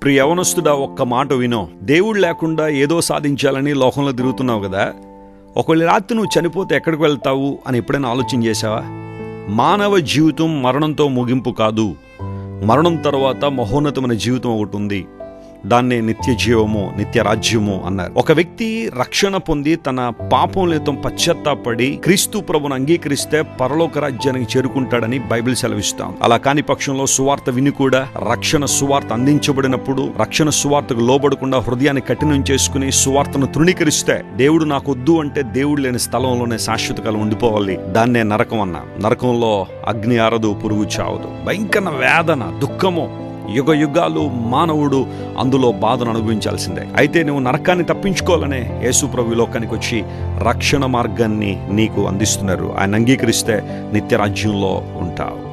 ప్రియ యవనస్తుడా, ఒక్క మాట వినో. దేవుడు లేకుండా ఏదో సాధించాలని లోకంలో తిరుగుతున్నావు కదా. ఒకవేళ రాత్రి నువ్వు చనిపోతే ఎక్కడికి వెళ్తావు అని ఎప్పుడైనా ఆలోచన చేశావా? మానవ జీవితం మరణంతో ముగింపు కాదు. మరణం తర్వాత మహోన్నతమైన జీవితం ఒకటి ఉంది. దాన్నే నిత్య జీవము, నిత్య రాజ్యము అన్నారు. ఒక వ్యక్తి రక్షణ పొంది తన పాపం లేతం పశ్చాత్తాపడి క్రీస్తు ప్రభును అంగీకరిస్తే పరలోక రాజ్యానికి చేరుకుంటాడని బైబిల్ సెలవిస్తాం. అలా కాని పక్షంలో సువార్త విని కూడా రక్షణ సువార్త అందించబడినప్పుడు రక్షణ సువార్తకు లోబడకుండా హృదయాన్ని కఠినం చేసుకుని సువార్తను తృణీకరిస్తే, దేవుడు నాకు వద్దు అంటే దేవుడు లేని స్థలంలోనే శాశ్వత కాలం ఉండిపోవాలి. దాన్నే నరకం అన్నా. నరకంలో అగ్ని ఆరదు, పురుగు చావదు. భయంకర వేదన, దుఃఖము, యుగ యుగాలు మానవుడు అందులో బాధను అనుభవించాల్సిందే. అయితే నువ్వు నరకాన్ని తప్పించుకోవాలనే యేసు ప్రభు లోకానికి వచ్చి రక్షణ మార్గాన్ని నీకు అందిస్తున్నారు. ఆయన అంగీకరిస్తే నిత్య రాజ్యంలో ఉంటావు.